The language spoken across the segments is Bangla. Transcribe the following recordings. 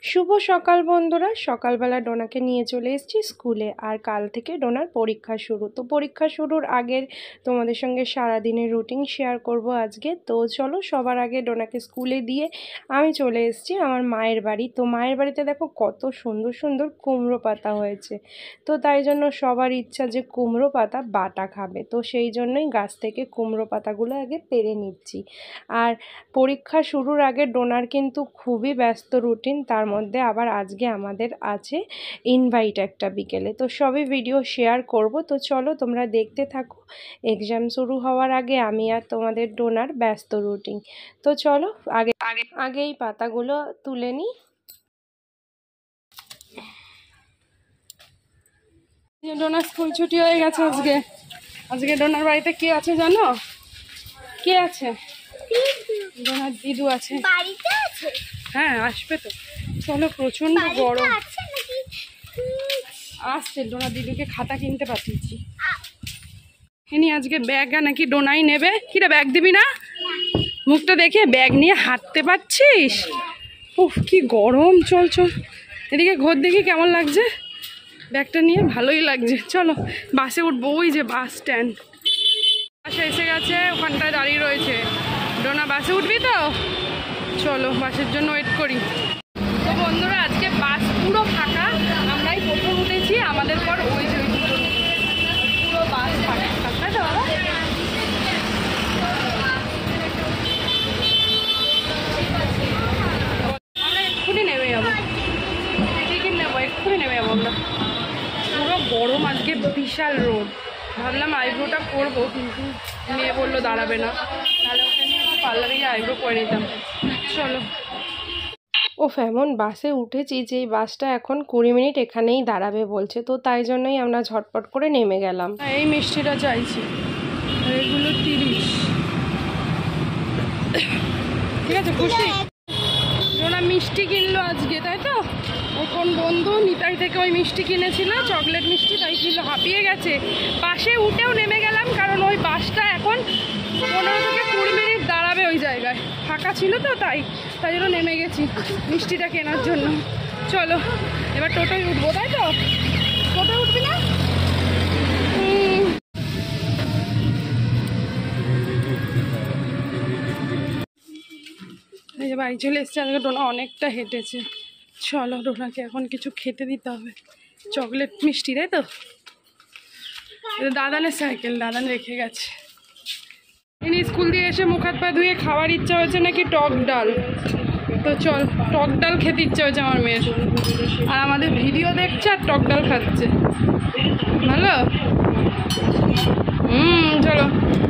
শুভ সকাল বন্ধুরা। সকালবেলা ডোনাকে নিয়ে চলে এসেছি স্কুলে, আর কাল থেকে ডোনার পরীক্ষা শুরু। তো পরীক্ষা শুরুর আগের তোমাদের সঙ্গে সারাদিনের রুটিন শেয়ার করব আজকে। তো চলো, সবার আগে ডোনাকে স্কুলে দিয়ে আমি চলে এসেছি আমার মায়ের বাড়ি। তো মায়ের বাড়িতে দেখো কত সুন্দর সুন্দর কুমড়ো পাতা হয়েছে। তো তাই জন্য সবার ইচ্ছা যে কুমড়ো পাতা বাটা খাবে, তো সেই জন্যই গাছ থেকে কুমড়ো পাতাগুলো আগে পেরে নিচ্ছি। আর পরীক্ষা শুরুর আগে ডোনার কিন্তু খুবই ব্যস্ত রুটিন, তার মধ্যে আবার আজকে আমাদের আছে ইনভাইট একটা বিকেলে। তো সবই ভিডিও শেয়ার করব। তো চলো তোমরা দেখতে থাকো এক্সাম শুরু হওয়ার আগে আমি আর তোমাদের ডোনার ব্যস্ত রুটিন। তো চলো আগে এই পাতাগুলো তুলে নিই। ডোনার স্কুল ছুটি হয়ে গেছে আজকে। আজকে ডোনার বাড়িতে কে আছে জানো? কে আছে? ডোনার দিদু আছে। হ্যাঁ আসবে তো। চলো, প্রচন্ড গরম আসছে। ডোনার দিদুকে খাতা কিনতে পাঠিয়েছি। ইনি আজকে ব্যাগ নাকি ডোনাই নেবে। কিরা ব্যাগ দিবি না? মুখটা দেখে ব্যাগ নিয়ে হাঁটতে পারছিস? উফ কি গরম। চল চল এদিকে ঘর দেখি কেমন লাগছে। ব্যাগটা নিয়ে ভালোই লাগছে। চলো বাসে উঠবো। ওই যে বাস স্ট্যান্ড, বাসে এসে গেছে, ওখানটায় দাঁড়িয়ে রয়েছে। ডোনা বাসে উঠবি তো? চলো বাসের জন্য ওয়েট করি। তো বন্ধুরা আজকে বাস পুরো ফাঁকা। আমরাই প্রথম উঠেছি, আমাদের পর ওই যে পুরো বাস ফাঁকা। তাই তো বাবা? আমরা এক্ষুনি নেমে যাবো। টিকিট নেবো, এক্ষুনি নেমে যাবো আমরা। পুরো গরম আজকে, বিশাল রোদ। ভাবলাম আইব্রোটা করবো, কিন্তু মেয়ে বললো দাঁড়াবে না, তাহলে ওকে নিয়ে একটু পার্লারে গিয়ে আইব্রো করে নিতাম। চলো। এমন বাসে উঠেছি যে এই বাসটা এখন 20 মিনিট এখানেই দাঁড়াবে বলছে। তো তাই জন্যই আমরা ঝটপট করে নেমে গেলাম। এই মিষ্টিটা চাইছি, এগুলো 30। ঠিক আছে, খুশি? ওরা মিষ্টি কিনলো আজকে, তাই তো? ও কোন বন্ধু নিতাই থেকে ওই মিষ্টি কিনেছিল, চকলেট মিষ্টি, তাই ছিল হাঁপিয়ে গেছে। বাসে উঠেও নেমে গেলাম, কারণ ওই বাসটা এখন 15 থেকে 20 মিনিট দাঁড়াবে ওই জায়গায়। ফাঁকা ছিল তো, তাই জন্য নেমে গেছি মিষ্টিটা কেনার জন্য। চলো এবার টোটোয় উঠবো, তাই তো? টোটোয় উঠবি না? এই যে বাড়ি চলে এসছে। আজকে ডোনা অনেকটা হেঁটেছে। চলো ডোনাকে এখন কিছু খেতে দিতে হবে। চকলেট মিষ্টি, তাই তো? দাদানের সাইকেল, দাদান রেখে গেছে। ইনি স্কুল দিয়ে এসে মুখ হাত পা ধুয়ে খাওয়ার ইচ্ছা হয়েছে নাকি টক ডাল। তো চল, টক ডাল খেতে ইচ্ছা হয়েছে আমার মেয়ের। আর আমাদের ভিডিও দেখছে আর টক ডাল খাচ্ছে। ভালো। চলো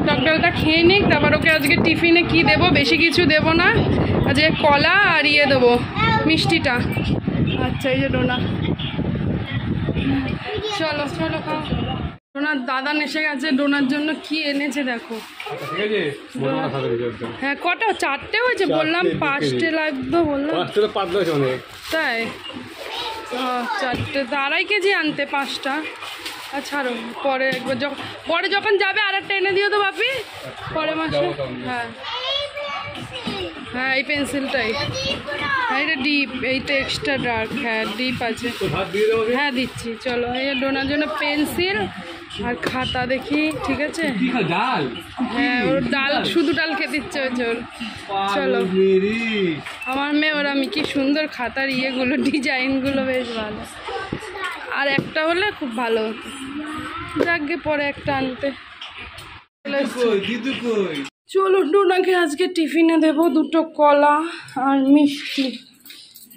টক ডালটা খেয়ে নিক, তারপর ওকে আজকে টিফিনে কি দেবো, বেশি কিছু দেবো না, আজকে কলা আর দেবো মিষ্টিটা। আচ্ছা এই যে ডোনা, চলো চলো খাও। ডোনার দাদান এসে গেছে, ডোনার জন্য কি এনেছে দেখো। হ্যাঁ কটা? 4টে হয়েছে। বললাম 5টে লাগবে, বললাম তাই। 4টে, 2.5 কেজি আনতে 5টা। ছাড়ো, পরে একবার যখন যাবে আর একটা এনে দিও তো বাপি, পরে মাসে। হ্যাঁ হ্যাঁ এই পেন্সিলটাই। হ্যাঁ এটা ডিপ, এইটা এক্সট্রা ডার্ক। হ্যাঁ ডিপ আছে। হ্যাঁ দিচ্ছি। চলো এই ডোনার জন্য পেন্সিল আর খাতা দেখি। ঠিক আছে। হ্যাঁ ওর ডাল, শুধু ডাল খেতে ইচ্ছে হয়েছে ওর। চলো আমার মেয়ে, ওর আমি কি সুন্দর খাতার ইয়েগুলো, ডিজাইনগুলো বেশ ভালো। আর একটা হলে খুব ভালো হতো। যাকে পরে একটা আনতে। চলো ডোনাকে আজকে টিফিনে দেবো 2টো কলা আর মিষ্টি।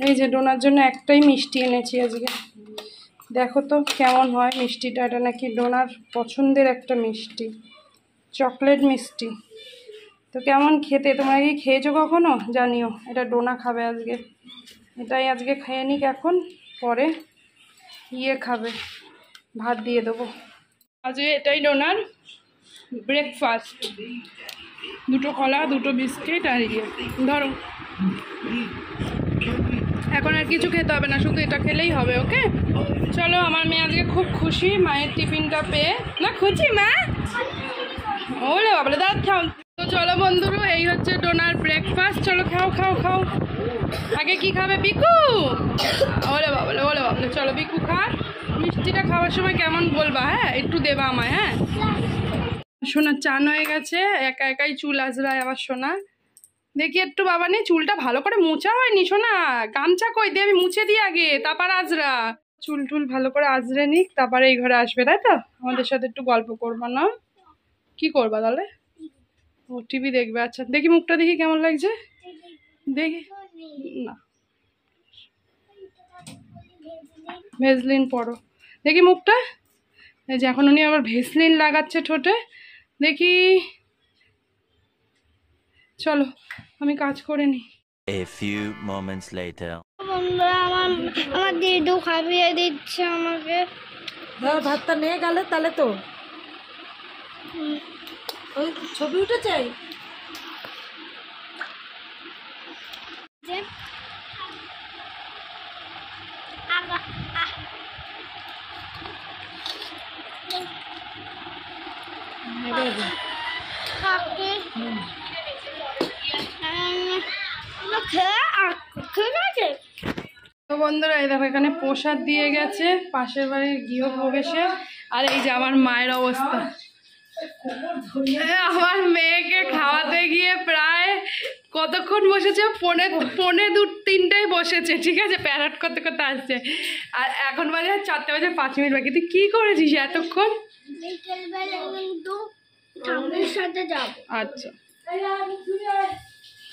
এই যে ডোনার জন্য একটাই মিষ্টি এনেছি আজকে। দেখো তো কেমন হয় মিষ্টিটা। এটা নাকি ডোনার পছন্দের একটা মিষ্টি, চকলেট মিষ্টি। তো কেমন খেতে, তোমরা কি খেয়েছো কখনো জানিও। এটা ডোনা খাবে আজকে, এটাই আজকে খেয়ে নিক। এখন পরে খাবে, ভাত দিয়ে দেবো। আজকে এটাই ডোনার ব্রেকফাস্ট। 2টো কলা, 2টো বিস্কিট আর ধরো। এখন আর কিছু খেতে হবে না, শুধু এটা খেলেই হবে। ওকে চলো, আমার মেয়ে আজকে খুব খুশি মায়ের টিফিনটা পেয়ে। না খুশি মা? ওলে বাবলে দাঁত খাও। তো চলো বন্ধুরা, এই হচ্ছে ডোনার ব্রেকফাস্ট। চলো খাও খাও খাও। আগে কি খাবে বিকু? ওলে বাবলে ওলে বাবলে, চলো বিকু খা। মিষ্টিটা খাওয়ার সময় কেমন বলবা, হ্যাঁ একটু দেবা আমায়। হ্যাঁ সোনা চান হয়ে গেছে, একা একাই চুল আজরায় আবার সোনা। দেখি একটু বাবা নেই, চুলটা ভালো করে মোছা হয়নি সোনা, গামছা কই দিয়ে আমি মুছে দিই আগে, তারপর আজরা। চুল টুল ভালো করে আজরে নিক, তারপরে এই ঘরে আসবে, তাই তো? আমাদের সাথে একটু গল্প করবা না? কি করবা তাহলে? ও টিভি দেখবে, আচ্ছা। দেখি মুখটা দেখি কেমন লাগছে, দেখি না। ভেসলিন পরো, দেখি মুখটা। এই যে এখন উনি আবার ভেসলিন লাগাচ্ছে ঠোঁটে, দেখি। চলো আমি কাজ করে নি। A few moments later. বন্ধুরা আমার দিদু খাইয়ে দিচ্ছে আমাকে। ভাতটা নিয়ে গেলে তাহলে তো ওই ছবি উঠেছে। তো বন্ধুরা এই দেখো এখানে প্রসাদ দিয়ে গেছে পাশের বাড়ির গৃহপ্রবেশে। আর এই যে আমার মায়ের অবস্থা, আমার মেয়েকে খাওয়াতে গিয়ে প্রায় কতক্ষণ বসেছে, পৌনে 2-3টায় বসেছে, ঠিক আছে, প্যারাট করতে করতে আসছে। আর এখন বাজে 4টে বাজে 5 মিনিট বাকি। তুই কি করেছিস এতক্ষণ? আচ্ছা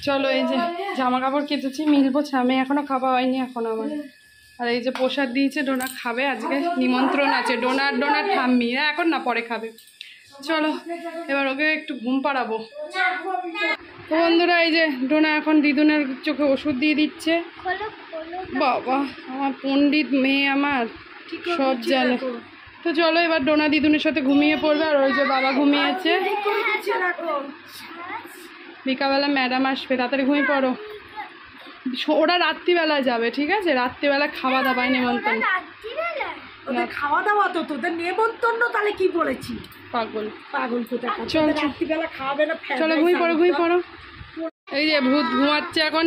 চলো, এই যে জামা কাপড় কেটেছি, মিলবো, আমি এখনো খাওয়া হয়নি এখন আমার। আর এই যে প্রসাদ দিয়েছে, ডোনা খাবে, আজকে নিমন্ত্রণ আছে, ডোনার ঠাম্মি, এখন না পরে খাবে। চলো এবার ওকে একটু ঘুম পাড়াবো। তো বন্ধুরা এই যে ডোনা এখন দিদুনের চোখে ওষুধ দিয়ে দিচ্ছে। বাবা আমার পণ্ডিত মেয়ে আমার সব জানে। তো চলো এবার ডোনা দিদুনের সাথে ঘুমিয়ে পড়বে। আর ওই যে বাবা ঘুমিয়েছে, বিকালবেলা ম্যাডাম আসবে, তাড়াতাড়ি ঘুমিয়ে পড়ো। ওরা রাত্রিবেলা যাবে, ঠিক আছে, রাত্রিবেলা খাওয়া দাওয়ায় নেমন্তন্ন। খাওয়া দাওয়া তো তোদের নেমন্তন্ন, তাহলে কি বলেছি? পাগল কোথায়? চল রাত্রিবেলা খাওয়াবে না? চলো ঘুমিয়ে পড়ো। এই যে ভূত ঘুমাচ্ছে এখন,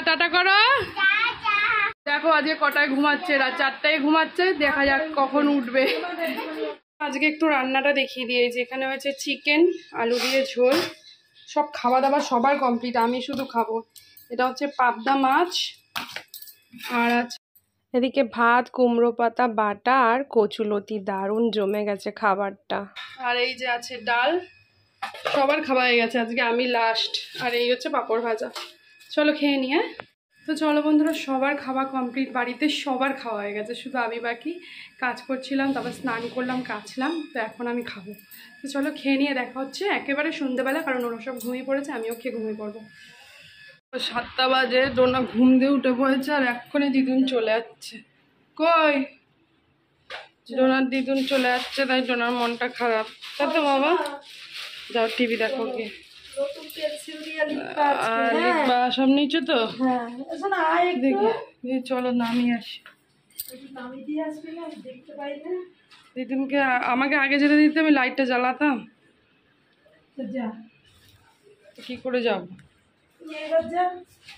টাটা করো। দেখো আজকে কটায় ঘুমাচ্ছে, রাত 4টায় ঘুমাচ্ছে, দেখা যাক কখন উঠবে। আজকে একটু রান্নাটা দেখিয়ে দিয়েছি। এখানে হয়েছে চিকেন, আলু দিয়ে ঝোল, সব খাওয়া দাওয়া সবার কমপ্লিট, আমি শুধু খাবো। এটা হচ্ছে পাবদা মাছ, আর আছে এদিকে ভাত, কুমড়ো পাতা বাটা আর কচুলতি। দারুণ জমে গেছে খাবারটা। আর এই যে আছে ডাল, সবার খাওয়া হয়ে গেছে, আজকে আমি লাস্ট। আর এই হচ্ছে পাঁপড় ভাজা। চলো খেয়ে নি। হ্যাঁ তো চলো বন্ধুরা, সবার খাওয়া কমপ্লিট, বাড়িতে সবার খাওয়া হয়ে গেছে, শুধু আমি বাকি। কাজ করছিলাম, তারপর স্নান করলাম, কাচলাম, তো এখন আমি খাবো। তো চলো খেয়ে নিয়ে দেখা হচ্ছে একেবারে সন্ধ্যেবেলা, কারণ ওরা সব ঘুমিয়ে পড়েছে, আমিও খেয়ে ঘুমিয়ে পড়বো। 7টা বাজে, ডোনা ঘুম দিয়ে উঠে পড়েছে, আর এক্ষুনি দিদুন চলে যাচ্ছে। কই ডোনার দিদুন চলে যাচ্ছে, তাই ডোনার মনটা খারাপ, তাই তো বাবা? যাও টিভি দেখো গিয়ে। সব নিচে তো, দেখি চলো নামিয়ে আসি। দিদুনকে আমাকে আগে যেতে দিতে, আমি লাইটটা জ্বালাতাম। কি করে যাব?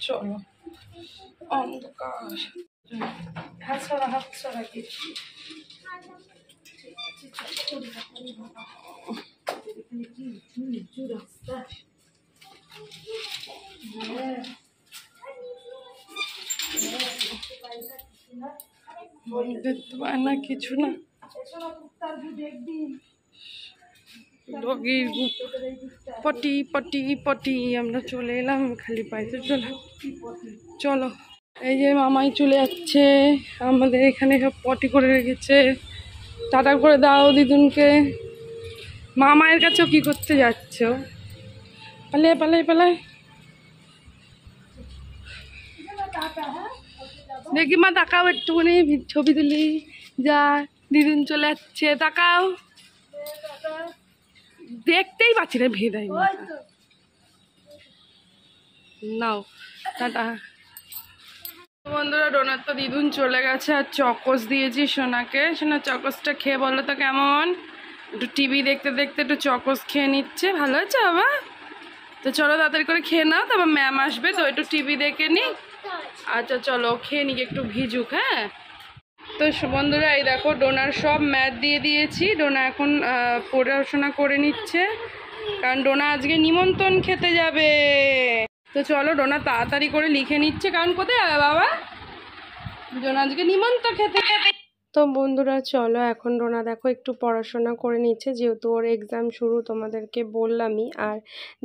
চলো অন্ধকার। হাত ছড়া কি দেখতে পায় না, কিছু না। ডগির পটি পটি পটি, আমরা চলে এলাম খালি পাইতে। চলো এই যে মামাই চলে যাচ্ছে, আমাদের এখানে সব পটি করে রেখেছে। টাটা করে দাও দিদুনকে। মামায়ের কাছেও কি করতে যাচ্ছ? পালাই দেখি মা, তাকাও একটুখানি, ছবি তুলি। যা দিদুন চলে যাচ্ছে, তাকাও। দেখতেই পাচ্ছি না, ভেদাই নাও টাটা। বন্ধুরা ডোনার তো দিদুন চলে গেছে, আর চকোস দিয়েছি সোনাকে। সোনা চকোসটা খেয়ে বলো তো কেমন? একটু টিভি দেখতে দেখতে একটু চকোস খেয়ে নিচ্ছে, ভালো হয়েছে বাবা? তো চলো তাড়াতাড়ি করে খেয়ে নাও, তারপর ম্যাম আসবে, তো একটু টিভি দেখে নি, আচ্ছা চলো খেয়ে নিক, একটু ভিজুক। হ্যাঁ, তো বন্ধুরা এই দেখো ডোনার সব ম্যাথ দিয়ে দিয়েছি। ডোনা এখন পড়াশোনা করে নিচ্ছে, কারণ ডোনা আজকে নিমন্ত্রণ খেতে যাবে। তো চলো ডোনা তাড়াতাড়ি করে লিখে নিচ্ছে, কারণ কোথায় যাবে বাবা? ডোনা আজকে নিমন্ত্রণ খেতে যাবে। তো বন্ধুরা চলো এখন ডোনা দেখো একটু পড়াশোনা করে নিচ্ছে, যেহেতু ওর এক্সাম শুরু তোমাদেরকে বললামই। আর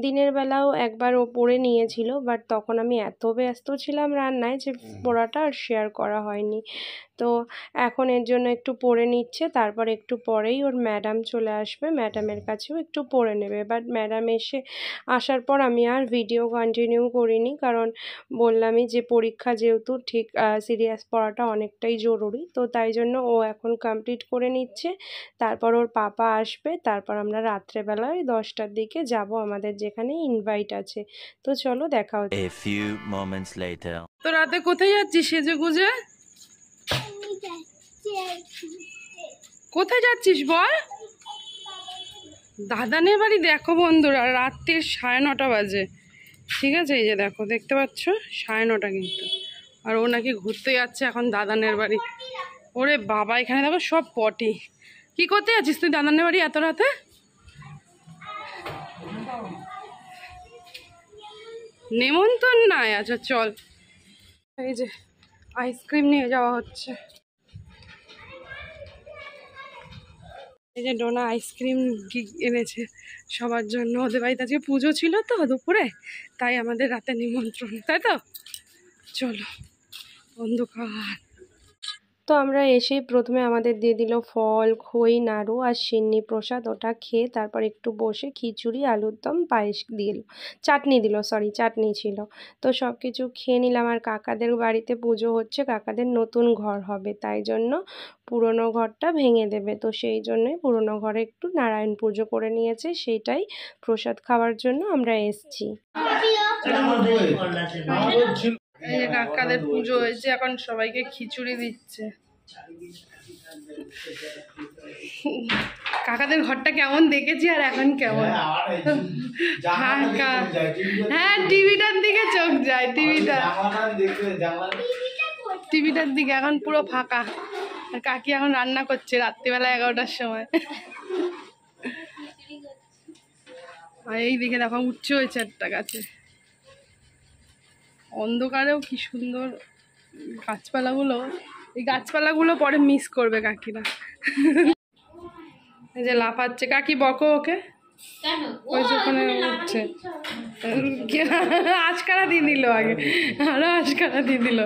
দিনের বেলাও একবার ও পড়ে নিয়েছিল, বাট তখন আমি এত ব্যস্ত ছিলাম রান্নায় যে পড়াটা আর শেয়ার করা হয়নি। তো এখন এর জন্য একটু পড়ে নিচ্ছে, তারপর একটু পরেই ওর ম্যাডাম চলে আসবে, ম্যাডামের কাছেও একটু পড়ে নেবে। বাট ম্যাডাম আসার পর আমি আর ভিডিও কন্টিনিউ করিনি, কারণ বললামই যে পরীক্ষা যেহেতু ঠিক সিরিয়াস পড়াটা অনেকটাই জরুরি, তো তাই জন্য ও এখন কমপ্লিট করে নিচ্ছে। তারপর ওর পাপা আসবে, তারপর আমরা রাত্রেবেলায় 10টার দিকে যাব আমাদের যেখানে ইনভাইট আছে। তো চলো দেখা হচ্ছে। A few moments later. তো রাতে কোথায় যাচ্ছিস সেজে গুজে? কোথায় যাচ্ছিস বল? দাদানের বাড়ি। দেখো বন্ধুরা রাত্রির 9:30 বাজে, ঠিক আছে? এই যে দেখো, দেখতে পাচ্ছ 9:30 কিন্তু। আর ও নাকি ঘুরতে যাচ্ছে এখন দাদানের বাড়ি। ওরে বাবা, এখানে দেখো সব পটি। কি করতে যাচ্ছিস তুই দাদানের বাড়ি এত রাতে? নেমন্তন্ন নাই? আচ্ছা চল। এই যে আইসক্রিম নিয়ে যাওয়া হচ্ছে। এই যে ডোনা আইসক্রিম এনেছে সবার জন্য। ওদের বাড়িতে আজকে পুজো ছিল তো দুপুরে, তাই আমাদের রাতে নিমন্ত্রণ, তাই তো? চলো, অন্ধকার। তো আমরা এসেই প্রথমে আমাদের দিয়ে দিল ফল, খই, নাড়ু আর সিন্নি প্রসাদ। ওটা খেয়ে তারপর একটু বসে খিচুড়ি, আলুর দম, পায়েস দিল, চাটনি দিল, সরি চাটনি ছিল। তো সব কিছু খেয়ে নিলাম। আর কাকাদের বাড়িতে পুজো হচ্ছে, কাকাদের নতুন ঘর হবে, তাই জন্য পুরনো ঘরটা ভেঙে দেবে। তো সেই জন্যই পুরনো ঘরে একটু নারায়ণ পুজো করে নিয়েছে, সেইটাই প্রসাদ খাওয়ার জন্য আমরা এসছি। এই যে কাকাদের পুজো হয়েছে, এখন সবাইকে খিচুড়ি দিচ্ছে। কাকাদের ঘরটা কেমন দেখেছি আর এখন কেমন ফাঁকা। হ্যাঁ, টিভিটার দিকে চোখ যায়, টিভিটার দিকে। এখন পুরো ফাঁকা। আর কাকি এখন রান্না করছে রাত্রিবেলা 11টার সময়। আর এই দিকে দেখো উচ্চ হয়েছে একটা গাছে। অন্ধকারেও কি সুন্দর গাছপালাগুলো। এই গাছপালাগুলো পরে মিস করবে কাকিরা। এই যে লাফাচ্ছে কাকি, বকো ওকে। ওই যে ওখানে উঠছে, আজকারা দিয়ে দিল, আগে আরো আজকারা দিয়ে দিল।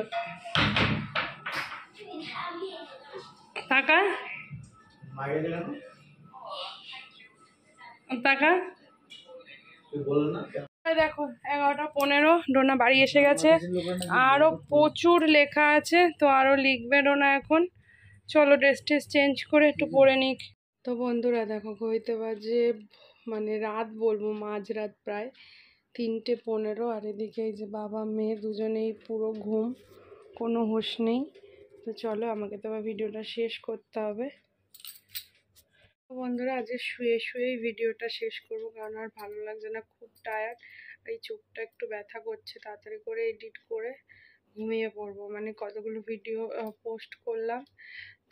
টাকা টাকা দেখো 11:15 ডোনা বাড়ি এসে গেছে। আরো প্রচুর লেখা আছে, তো আরো লিখবে ডোনা এখন। চলো ড্রেস টেস চেঞ্জ করে একটু পরে নিক। তো বন্ধুরা দেখো ঘড়িতে বাজে মানে রাত বলবো, মাঝরাত প্রায় 3:15। আর এদিকে এই যে বাবা মেয়ে দুজনেই পুরো ঘুম, কোনো হুঁশ নেই। তো চলো আমাকে তো আবার ভিডিওটা শেষ করতে হবে। তো বন্ধুরা আজকে শুয়ে শুয়েই ভিডিওটা শেষ করব, কারণ আর ভালো লাগছে না, খুব টায়ার্ড। এই চোখটা একটু ব্যথা করছে, তাড়াতাড়ি করে এডিট করে ঘুমিয়ে পড়বো। মানে কতগুলো ভিডিও পোস্ট করলাম,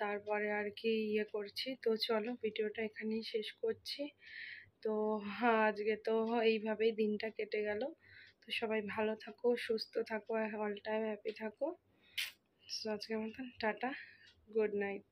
তারপরে আর কি করছি। তো চলো ভিডিওটা এখানেই শেষ করছি। তো হ্যাঁ, আজকে তো এইভাবেই দিনটা কেটে গেল। তো সবাই ভালো থাকো, সুস্থ থাকো, অল টাইম হ্যাপি থাকো। তো আজকের মতন টাটা, গুড নাইট।